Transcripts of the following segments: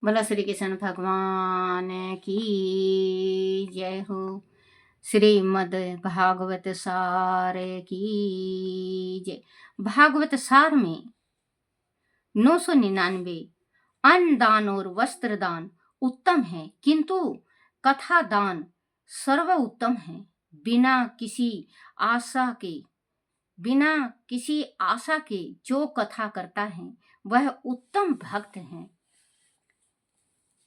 बोला श्री कृष्ण भगवान की जय हो। श्रीमद् भागवत सार की जय। भागवत सार में 999 अन्न दान और वस्त्र दान उत्तम है, किंतु कथा दान सर्व उत्तम है। बिना किसी आशा के जो कथा करता है वह उत्तम भक्त है।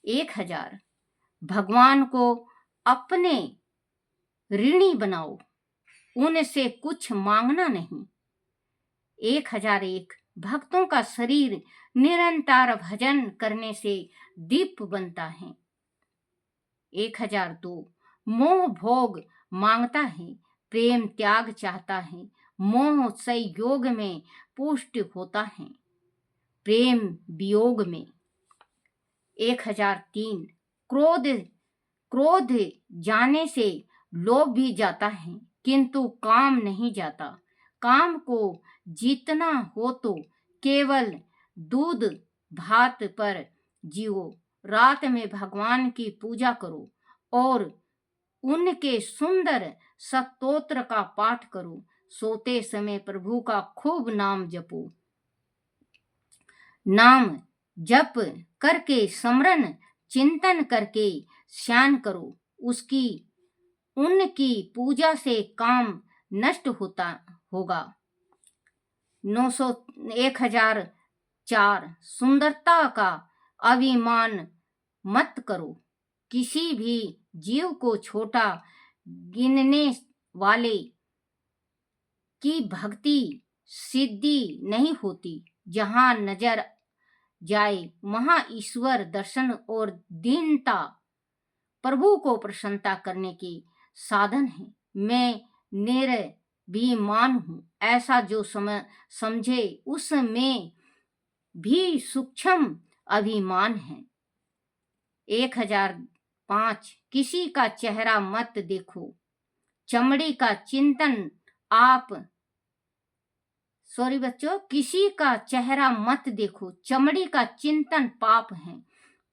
1000 भगवान को अपने ऋणी बनाओ, उनसे कुछ मांगना नहीं। 1001 भक्तों का शरीर निरंतर भजन करने से दीप बनता है। 1002 मोह भोग मांगता है, प्रेम त्याग चाहता है। मोह संयोग में पुष्ट होता है, प्रेम वियोग में। 1003 क्रोध जाने से लोभ भी जाता है, किंतु काम नहीं जाता। काम को जीतना हो तो केवल दूध भात पर जियो। रात में भगवान की पूजा करो और उनके सुंदर स्तोत्र का पाठ करो। सोते समय प्रभु का खूब नाम जपो। नाम जप करके स्मरण चिंतन करके ध्यान करो। उनकी पूजा से काम नष्ट होगा। 1004 सुंदरता का अभिमान मत करो। किसी भी जीव को छोटा गिनने वाले की भक्ति सिद्धि नहीं होती। जहां नजर जाए वहां ईश्वर दर्शन और दीनता प्रभु को प्रसन्नता करने के साधन है। मैं निर्भिमान हूं, ऐसा जो समझे उसमें भी सूक्ष्म अभिमान है। 1005 किसी का चेहरा मत देखो, चमड़ी का चिंतन किसी का चेहरा मत देखो, चमड़ी का चिंतन पाप है।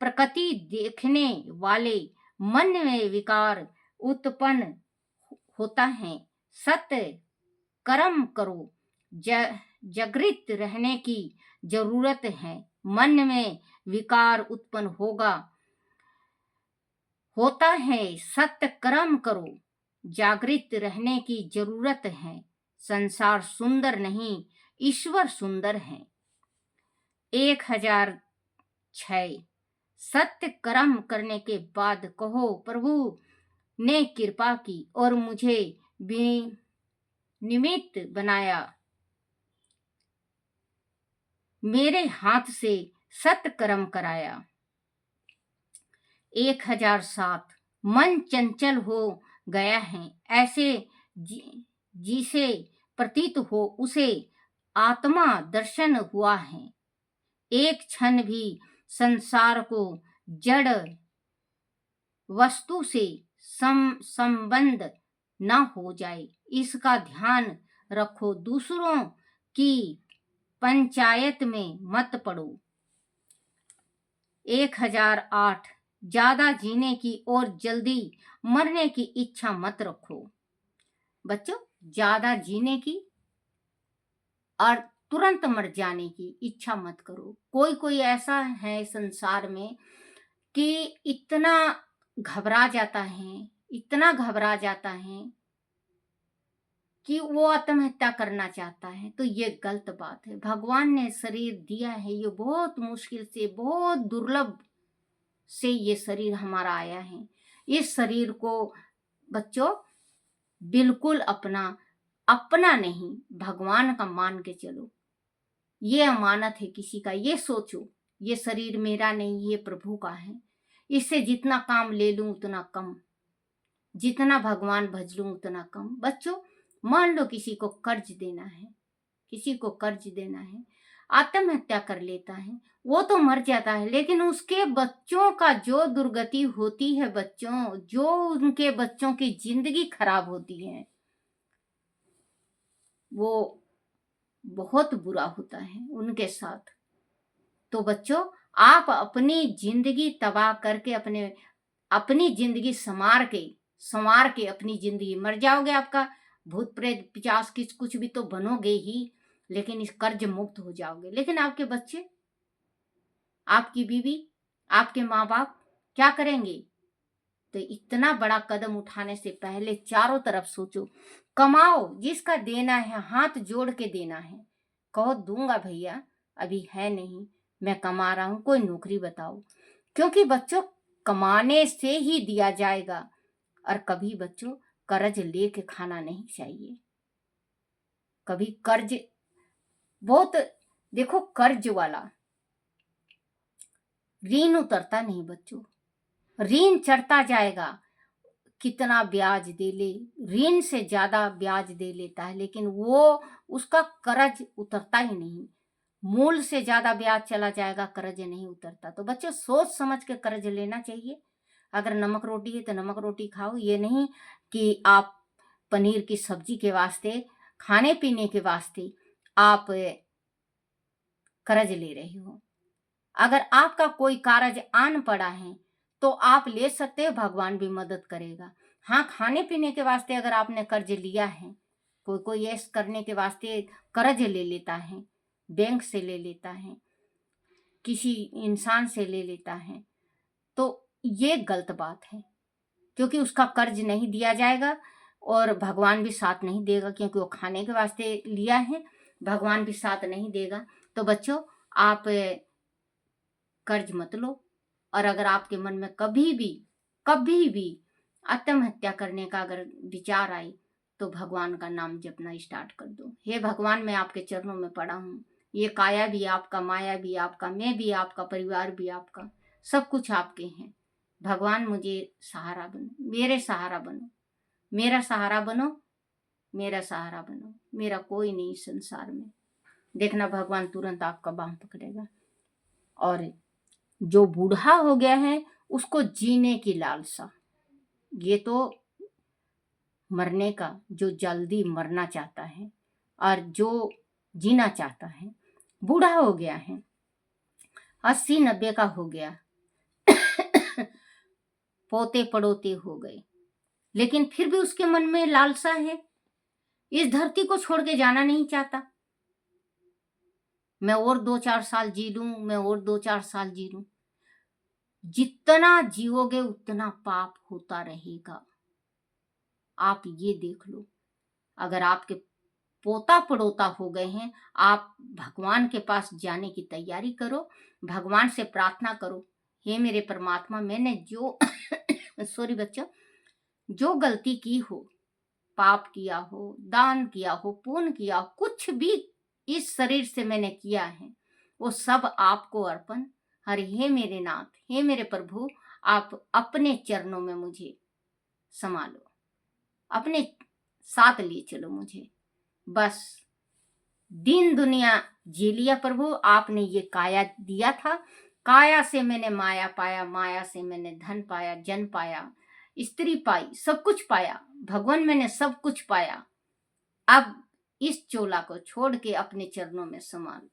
प्रकृति देखने वाले मन में विकार उत्पन्न होता है। सत्य कर्म करो, जागृत रहने की जरूरत है। मन में विकार उत्पन्न होता है। सत्य कर्म करो, जागृत रहने की जरूरत है। संसार सुंदर नहीं, ईश्वर सुंदर है। 1006 सत्य कर्म करने के बाद कहो, प्रभु ने कृपा की और मुझे निमित्त बनाया, मेरे हाथ से सत्य कर्म कराया। 1007 मन चंचल हो गया है, ऐसे जिसे प्रतीत हो उसे आत्मा दर्शन हुआ है। एक क्षण भी संसार को जड़ वस्तु से संबंध न हो जाए, इसका ध्यान रखो। दूसरों की पंचायत में मत पड़ो। 1008 ज्यादा जीने की और जल्दी मरने की इच्छा मत रखो। बच्चों, ज्यादा जीने की और तुरंत मर जाने की इच्छा मत करो। कोई ऐसा है संसार में कि इतना घबरा जाता है कि वो आत्महत्या करना चाहता है। तो ये गलत बात है। भगवान ने शरीर दिया है, ये बहुत मुश्किल से, बहुत दुर्लभ से ये शरीर हमारा आया है। इस शरीर को बच्चों बिल्कुल अपना नहीं, भगवान का मान के चलो। ये अमानत है किसी का। ये सोचो, ये शरीर मेरा नहीं, ये प्रभु का है। इससे जितना काम ले लूं उतना कम, जितना भगवान भज लूं उतना कम। बच्चों, मान लो किसी को कर्ज देना है, आत्महत्या कर लेता है, वो तो मर जाता है, लेकिन उसके बच्चों का जो दुर्गति होती है, जो उनके बच्चों की जिंदगी खराब होती है, वो बहुत बुरा होता है उनके साथ। तो बच्चों, आप अपनी जिंदगी तबाह करके अपनी जिंदगी संवार के अपनी जिंदगी मर जाओगे। आपका भूत प्रेत पिशाच कुछ भी तो बनोगे ही, लेकिन इस कर्ज मुक्त हो जाओगे। लेकिन आपके बच्चे, आपकी बीवी, आपके माँ बाप क्या करेंगे? तो इतना बड़ा कदम उठाने से पहले चारों तरफ सोचो। कमाओ, जिसका देना है हाथ जोड़ के देना है। कहो दूंगा भैया, अभी है नहीं, मैं कमा रहा हूं, कोई नौकरी बताओ। क्योंकि बच्चों, कमाने से ही दिया जाएगा। और कभी बच्चों कर्ज लेके खाना नहीं चाहिए। कभी कर्ज बहुत, देखो कर्ज वाला ऋण उतरता नहीं बच्चों, ऋण चढ़ता जाएगा। कितना ब्याज दे ले, ऋण से ज्यादा ब्याज दे लेता है, लेकिन वो उसका कर्ज उतरता ही नहीं। मूल से ज्यादा ब्याज चला जाएगा, कर्ज नहीं उतरता। तो बच्चों सोच समझ के कर्ज लेना चाहिए। अगर नमक रोटी है तो नमक रोटी खाओ। ये नहीं कि आप पनीर की सब्जी के वास्ते, खाने पीने के वास्ते आप कर्ज ले रहे हो। अगर आपका कोई कार्य आन पड़ा है तो आप ले सकते हैं, भगवान भी मदद करेगा। हाँ, खाने पीने के वास्ते अगर आपने कर्ज लिया है, कोई ऐश करने के वास्ते कर्ज ले लेता है, बैंक से ले लेता है, किसी इंसान से ले लेता है, तो ये गलत बात है। क्योंकि उसका कर्ज नहीं दिया जाएगा और भगवान भी साथ नहीं देगा, क्योंकि वो खाने के वास्ते लिया है, भगवान भी साथ नहीं देगा। तो बच्चों, आप कर्ज मत लो। और अगर आपके मन में कभी भी आत्महत्या करने का अगर विचार आए, तो भगवान का नाम जपना स्टार्ट कर दो। हे भगवान, मैं आपके चरणों में पड़ा हूँ। ये काया भी आपका, माया भी आपका, मैं भी आपका, परिवार भी आपका, सब कुछ आपके हैं। भगवान मुझे सहारा बनो, मेरे सहारा बनो, मेरा सहारा बनो, मेरा सहारा बनो। मेरा कोई नहीं संसार में। देखना भगवान तुरंत आपका बांह पकड़ेगा। और जो बूढ़ा हो गया है उसको जीने की लालसा, ये तो मरने का, जो जल्दी मरना चाहता है और जो जीना चाहता है, बूढ़ा हो गया है, 80-90 का हो गया, पोते पड़ोते हो गए, लेकिन फिर भी उसके मन में लालसा है, इस धरती को छोड़ के जाना नहीं चाहता। मैं और 2-4 साल जी लूं, मैं और 2-4 साल जी लूं। जितना जियोगे उतना पाप होता रहेगा। आप ये देख लो। अगर आपके पोता पड़ोता हो गए हैं, आप भगवान के पास जाने की तैयारी करो, भगवान से प्रार्थना करो, हे मेरे परमात्मा, मैंने जो सॉरी बच्चों, जो गलती की हो, पाप किया हो, दान किया हो, पुण्य किया हो, कुछ भी इस शरीर से मैंने किया है, वो सब आपको अर्पण। हरे हे मेरे नाथ, हे मेरे प्रभु, आप अपने चरणों में मुझे संभालो, अपने साथ लिए चलो मुझे। बस दिन दुनिया जी लिया प्रभु, आपने ये काया दिया था, काया से मैंने माया पाया, माया से मैंने धन पाया, जन पाया, स्त्री पाई, सब कुछ पाया भगवान, मैंने सब कुछ पाया। अब इस चोला को छोड़ के अपने चरणों में संभालो,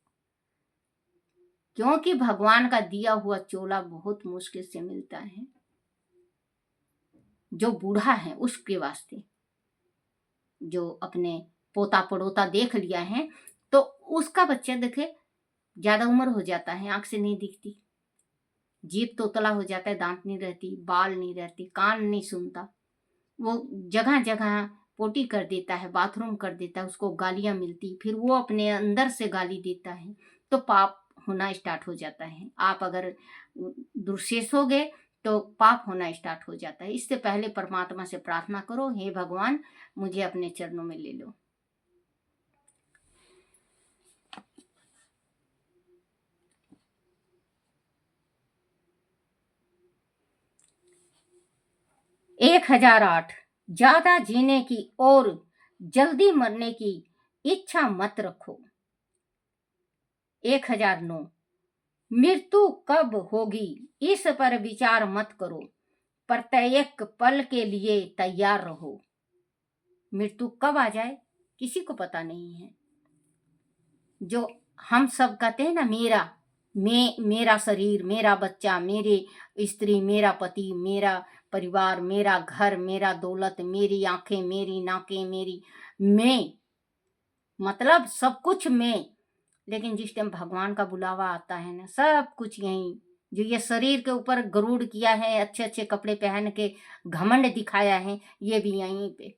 क्योंकि भगवान का दिया हुआ चोला बहुत मुश्किल से मिलता है। जो बूढ़ा है उसके वास्ते, जो अपने पोता पड़ोता देख लिया है, तो उसका बच्चा देखे ज्यादा उम्र हो जाता है, आंख से नहीं दिखती, जीभ तोतला हो जाता है, दांत नहीं रहती, बाल नहीं रहती, कान नहीं सुनता, वो जगह जगह पोटी कर देता है, बाथरूम कर देता है, उसको गालियां मिलती, फिर वो अपने अंदर से गाली देता है, तो पाप होना स्टार्ट हो जाता है। आप अगर दुर्शेष हो गए तो पाप होना स्टार्ट हो जाता है। इससे पहले परमात्मा से प्रार्थना करो, हे भगवान मुझे अपने चरणों में ले लो। एक 1008 ज्यादा जीने की और जल्दी मरने की इच्छा मत रखो। 1009 मृत्यु कब होगी इस पर विचार मत करो, प्रत्येक पल के लिए तैयार रहो। मृत्यु कब आ जाए किसी को पता नहीं है। जो हम सब कहते हैं ना, मेरा, मेरा शरीर, मेरा बच्चा, मेरे स्त्री, मेरा पति, मेरा परिवार, मेरा घर, मेरा दौलत, मेरी आंखें, मेरी नाकें, मेरी मैं, मतलब सब कुछ मैं। लेकिन जिस टाइम भगवान का बुलावा आता है ना, सब कुछ यहीं, जो ये शरीर के ऊपर गरुड़ किया है, अच्छे अच्छे कपड़े पहन के घमंड दिखाया है, ये भी यहीं पे।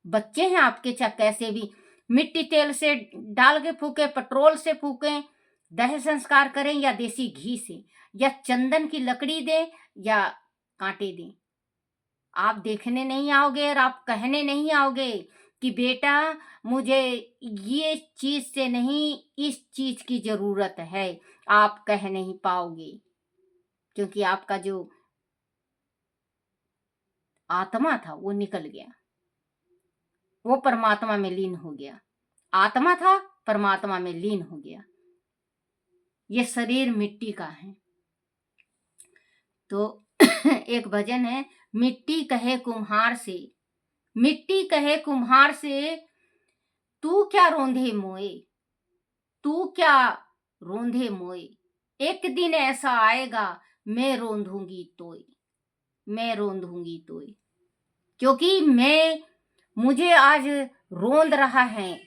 बच्चे हैं आपके, चाहे कैसे भी मिट्टी तेल से डाल के फूके, पेट्रोल से फूके, दह संस्कार करें, या देसी घी से, या चंदन की लकड़ी दे, या कांटे दें, आप देखने नहीं आओगे और आप कहने नहीं आओगे कि बेटा मुझे ये चीज से नहीं, इस चीज की जरूरत है। आप कह नहीं पाओगे, क्योंकि आपका जो आत्मा था वो निकल गया, वो परमात्मा में लीन हो गया। आत्मा था, परमात्मा में लीन हो गया। ये शरीर मिट्टी का है। तो एक भजन है, मिट्टी कहे कुम्हार से, मिट्टी कहे कुम्हार से, तू क्या रोंधे मोए, तू क्या रोंधे मोए, एक दिन ऐसा आएगा मैं रोंधूंगी तोय, मैं रोंधूंगी तोय। क्योंकि मुझे आज रोंद रहा है,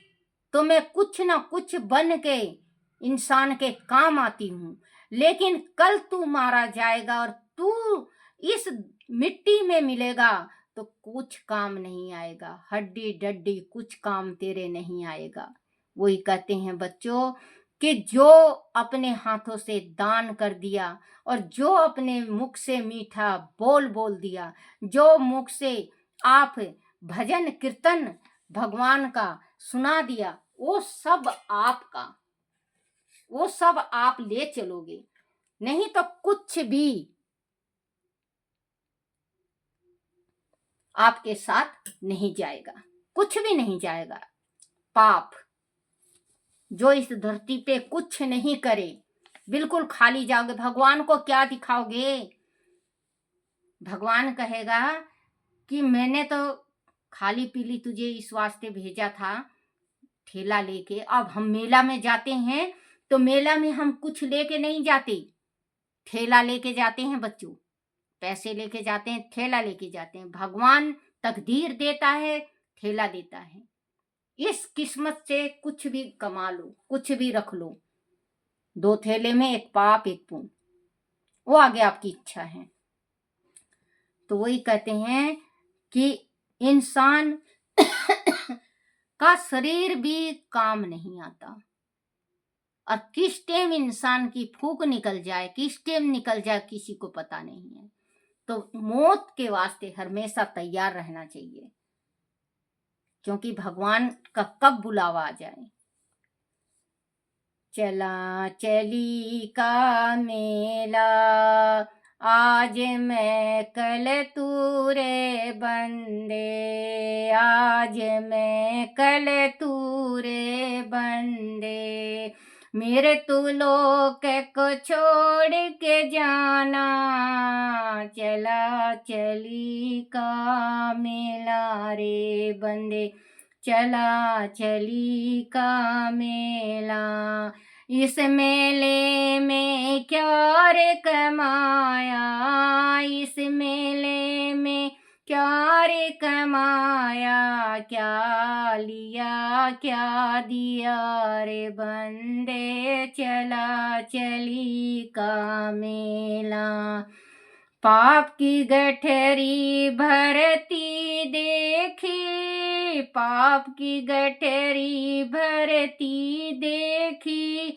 तो मैं कुछ ना कुछ बन के इंसान के काम आती हूँ। लेकिन कल तू मारा जाएगा और तू इस मिट्टी में मिलेगा, तो कुछ काम नहीं आएगा, हड्डी डड्डी कुछ काम तेरे नहीं आएगा। वही कहते हैं बच्चों कि जो अपने हाथों से दान कर दिया, और जो अपने मुख से मीठा बोल दिया, जो मुख से आप भजन कीर्तन भगवान का सुना दिया, वो सब आपका, वो सब आप ले चलोगे। नहीं तो कुछ भी आपके साथ नहीं जाएगा, कुछ भी नहीं जाएगा। पाप जो इस धरती पे कुछ नहीं करे, बिल्कुल खाली जाओगे। भगवान को क्या दिखाओगे? भगवान कहेगा कि मैंने तो खाली पीली तुझे इस वास्ते भेजा था ठेला लेके। अब हम मेला में जाते हैं तो मेला में हम कुछ लेके नहीं जाते, ठेला लेके जाते हैं बच्चों, पैसे लेके जाते हैं, ठेला लेके जाते हैं। भगवान तकदीर देता है, ठेला देता है। इस किस्मत से कुछ भी कमा लो, कुछ भी रख लो, दो थैले में, एक पाप एक पुण्य, वो आगे आपकी इच्छा है। तो वही कहते हैं कि इंसान का शरीर भी काम नहीं आता, और किस टाइम इंसान की फूंक निकल जाए, किस टाइम निकल जाए, किसी को पता नहीं है। तो मौत के वास्ते हमेशा तैयार रहना चाहिए, क्योंकि भगवान का कब बुलावा आ जाए। चला चली का मेला, आज मैं कल तू रे बंदे, आज मैं कल तू रे बंदे, मेरे तू लोक को छोड़ के जाना, चला चली का मेला रे बंदे, चला चली का मेला। इस मेले में क्या रे कमाया, इस मेले में क्या रे कमाया, क्या लिया क्या दिया रे बंदे, चला चली का मेला। पाप की गठरी भरती देखी, पाप की गठरी भरती देखी,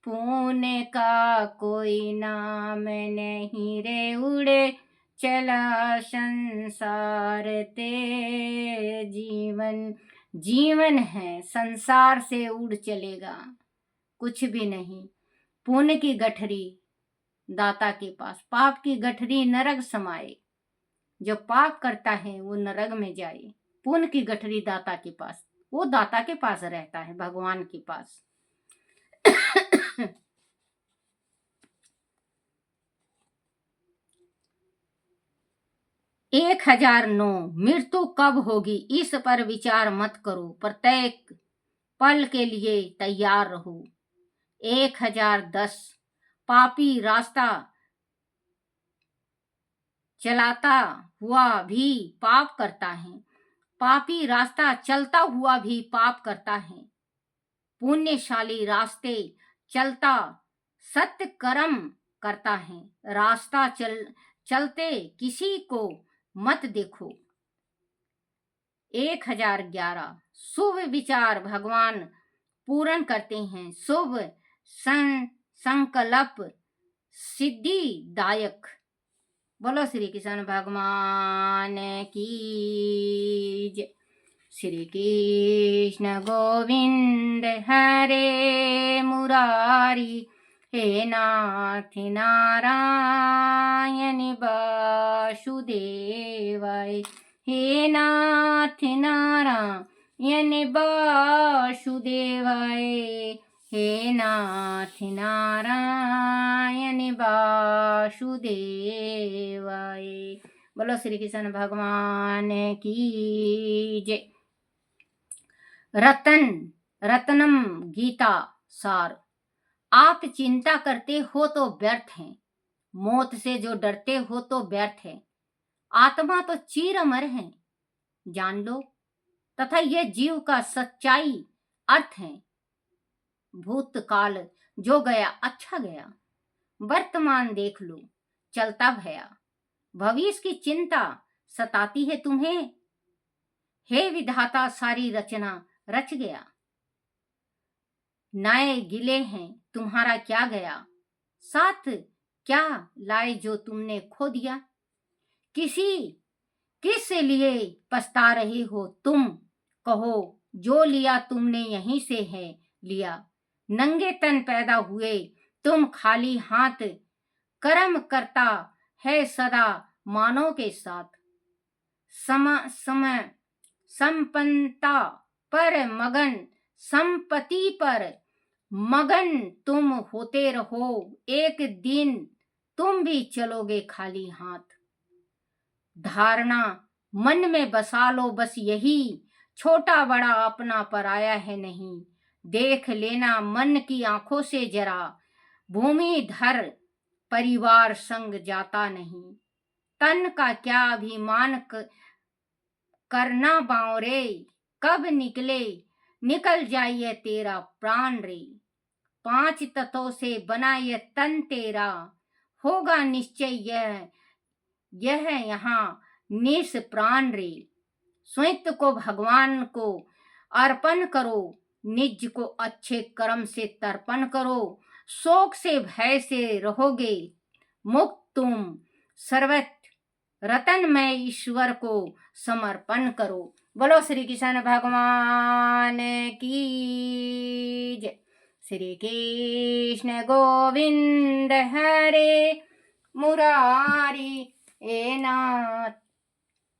पुण्य का कोई नाम नहीं रे, उड़े चला संसार ते जीवन, जीवन है संसार से उड़ चलेगा, कुछ भी नहीं। पुण्य की गठरी दाता के पास, पाप की गठरी नरक समाए, जो पाप करता है वो नरक में जाए। पुण्य की गठरी दाता के पास, वो दाता के पास रहता है, भगवान के पास। 1009 मृत्यु कब होगी इस पर विचार मत करो, प्रत्येक पल के लिए तैयार रहो। 1010 पापी रास्ता चलाता हुआ भी पाप करता है, पापी रास्ता चलता हुआ भी पाप करता है। पुण्यशाली रास्ते चलता सत्य कर्म करता है। रास्ता चलते किसी को मत देखो। 1011 शुभ विचार भगवान पूर्ण करते हैं। शुभ संकल्प सिद्धिदायक। बोलो श्री कृष्ण भगवान की जय। श्री कृष्ण गोविंद हरे मुरारी, हे नाथ नारायण वासुदेवाय, हे नाथ नारायण वासुदेवाय, हे नाथ नारायण वासुदेवाय। बोलो श्री कृष्ण भगवान की जय। रतनम गीता सार। आप चिंता करते हो तो व्यर्थ है, मौत से जो डरते हो तो व्यर्थ है। आत्मा तो चिर अमर है, जान लो, तथा यह जीव का सच्चाई अर्थ है। भूतकाल जो गया अच्छा गया, वर्तमान देख लो चलता भया। भविष्य की चिंता सताती है तुम्हें, हे विधाता सारी रचना रच गया। नए गिले हैं तुम्हारा क्या गया, साथ क्या लाए जो तुमने खो दिया। किस लिए पछता रहे हो तुम, कहो जो लिया तुमने यहीं से है लिया। नंगे तन पैदा हुए तुम खाली हाथ, कर्म करता है सदा मानव के साथ। संपन्नता पर मगन, संपत्ति पर मगन तुम होते रहो, एक दिन तुम भी चलोगे खाली हाथ। धारणा मन में बसा लो बस यही, छोटा बड़ा अपना पराया है नहीं। देख लेना मन की आंखों से जरा, भूमिधर परिवार संग जाता नहीं। तन का क्या अभिमान करना बावरे, कब निकल जाइए तेरा प्राण रे। 5 तत्वों से बना यह तन तेरा, होगा निश्चय यह यहाँ निस प्राण रे। स्वयं को भगवान को अर्पण करो, निज को अच्छे कर्म से तर्पण करो। शोक से भय से रहोगे मुक्त तुम, सर्वत्र रतन में ईश्वर को समर्पण करो। बोलो श्री कृष्ण भगवान की जय। श्री कृष्ण गोविंद हरे मुरारी, हे नाथ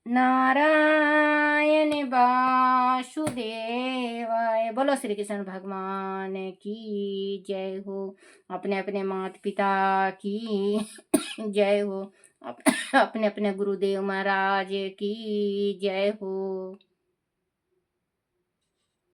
नारायण वासुदेवाय। बोलो श्री कृष्ण भगवान की जय हो। अपने अपने माता पिता की जय हो। अपने अपने गुरुदेव महाराज की जय हो।